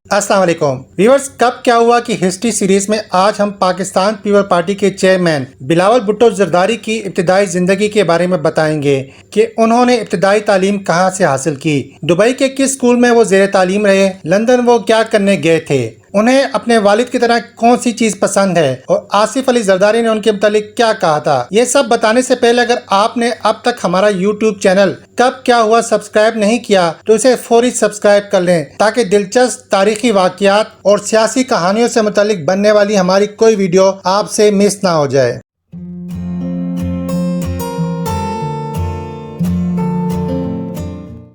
अस्सलाम वालेकुम व्यूअर्स, कब क्या हुआ कि हिस्ट्री सीरीज में आज हम पाकिस्तान पीपल पार्टी के चेयरमैन बिलावल भुट्टो जरदारी की इब्तिदाई जिंदगी के बारे में बताएंगे कि उन्होंने इब्तिदाई तालीम कहां से हासिल की, दुबई के किस स्कूल में वो जेर तालीम रहे, लंदन वो क्या करने गए थे, उन्हें अपने वालिद की तरह कौन सी चीज पसंद है और आसिफ अली जरदारी ने उनके मुतालिक क्या कहा था। ये सब बताने से पहले अगर आपने अब तक हमारा यूट्यूब चैनल कब क्या हुआ सब्सक्राइब नहीं किया तो इसे फौरी सब्सक्राइब कर लें ताकि दिलचस्प तारीखी वाकयात और सियासी कहानियों से मुतालिक बनने वाली हमारी कोई वीडियो आपसे मिस ना हो जाए।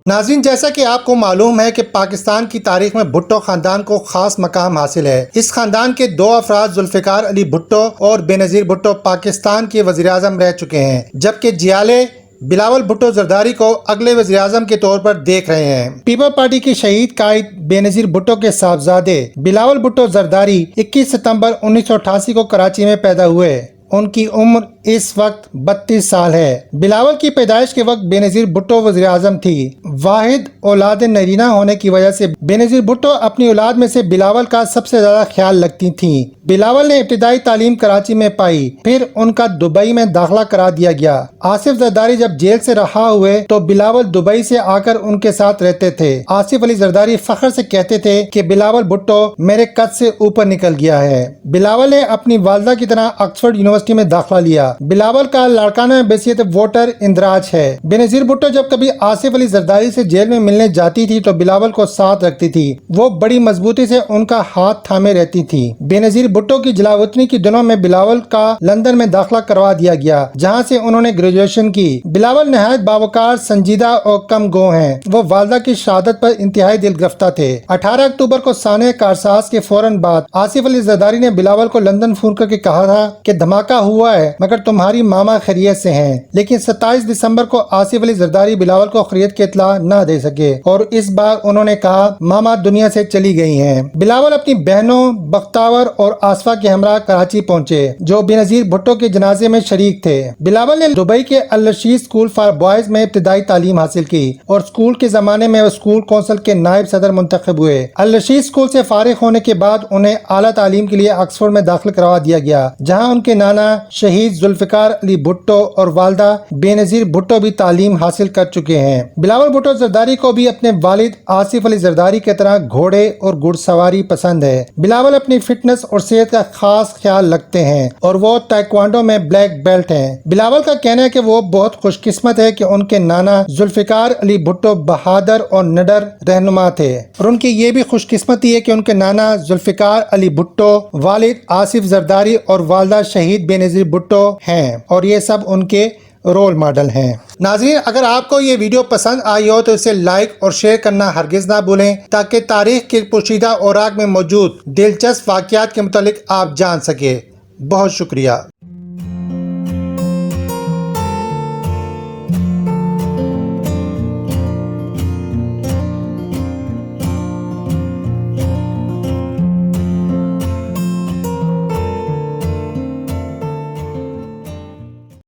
नाज़रीन, जैसा कि आपको मालूम है कि पाकिस्तान की तारीख में भुट्टो खानदान को खास मकाम हासिल है। इस खानदान के दो अफराद जुल्फ़िकार अली भुट्टो और बेनज़ीर भुट्टो पाकिस्तान के वज़ीर-ए-आज़म रह चुके हैं, जबकि जियाले बिलावल भुट्टो जरदारी को अगले वज़ीर-ए-आज़म के तौर पर देख रहे हैं। पीपल पार्टी के शहीद कायद बेनज़ीर भुट्टो के साहबजादे बिलावल भुट्टो जरदारी 21 सितंबर 1988 को कराची में पैदा हुए। उनकी उम्र इस वक्त 32 साल है। बिलावल की पैदाइश के वक्त बेनज़ीर भुट्टो वज़ीर आज़म थी। वाहिद औलाद नरीना होने की वजह से बेनज़ीर भुट्टो अपनी औलाद में से बिलावल का सबसे ज्यादा ख्याल लगती थी। बिलावल ने इब्तिदाई तालीम कराची में पाई, फिर उनका दुबई में दाखिला करा दिया गया। आसिफ जरदारी जब जेल से रहा हुए तो बिलावल दुबई से आकर उनके साथ रहते थे। आसिफ अली जरदारी फख्र से कहते थे कि बिलावल भुट्टो मेरे कद से ऊपर निकल गया है। बिलावल ने अपनी वालदा की तरह ऑक्सफोर्ड यूनिवर्सिटी में दाखिला लिया। बिलावल का लाड़काना बैसियत वोटर इंदराज है। बेनज़ीर भुट्टो जब कभी आसिफ अली जरदारी से जेल में मिलने जाती थी तो बिलावल को साथ रखती थी। वो बड़ी मजबूती से उनका हाथ थामे रहती थी। बेनज़ीर भुट्टो की जलावतनी के दिनों में बिलावल का लंदन में दाखिला करवा दिया गया, जहाँ से उन्होंने ग्रेजुएशन की। बिलावल नहायत बावकार, संजीदा और कम गो हैं। वो वालदा की शहादत पर इंतहाई दिलगफ्ता थे। 18 अक्टूबर को साने कारसाज के फौरन बाद आसिफ अली जरदारी ने बिलावल को लंदन फोन करके कहा था कि धमाका हुआ है मगर तुम्हारी मामा खैरियत से हैं। लेकिन 27 दिसंबर को आसिफ अली जरदारी बिलावल को खैरियत की इत्तला न दे सके और इस बार उन्होंने कहा मामा दुनिया से चली गई हैं। बिलावल अपनी बहनों बख्तावर और आसफा के हमरा कराची पहुंचे, जो बेनज़ीर भुट्टो के जनाजे में शरीक थे। बिलावल ने दुबई के अल रशीद स्कूल फॉर बॉयज में इब्तिदाई तालीम हासिल की और स्कूल के जमाने में वो स्कूल कौंसिल के नायब सदर मुंतखब हुए। अल रशीद स्कूल से फारिग होने के बाद उन्हें आला तालीम के लिए ऑक्सफोर्ड में दाखिल करवा दिया गया, जहाँ उनके नाना शहीद जुल्फ़िकार अली भुट्टो और वालदा बेनज़ीर भुट्टो भी तालीम हासिल कर चुके हैं। बिलावल भुट्टो जरदारी को भी अपने वालिद आसिफ अली जरदारी की तरह घोड़े और घुड़सवारी पसंद है। बिलावल अपनी फिटनेस और सेहत का खास ख्याल रखते हैं और वो ताइक्वांडो में ब्लैक बेल्ट हैं। बिलावल का कहना है कि वो बहुत खुशकिस्मत है कि उनके नाना जुल्फ़िकार अली भुट्टो बहादुर और निडर रहनुमा थे और उनकी ये भी खुशकिस्मती है कि उनके नाना जुल्फ़िकार अली भुट्टो, वालिद आसिफ जरदारी और वालदा शहीद बेनज़ीर भुट्टो हैं और ये सब उनके रोल मॉडल हैं। नाज़रीन, अगर आपको ये वीडियो पसंद आई हो तो इसे लाइक और शेयर करना हरगिज़ ना भूलें ताकि तारीख के पोशीदा औराक में मौजूद दिलचस्प वाक़यात के मुतालिक आप जान सके। बहुत शुक्रिया।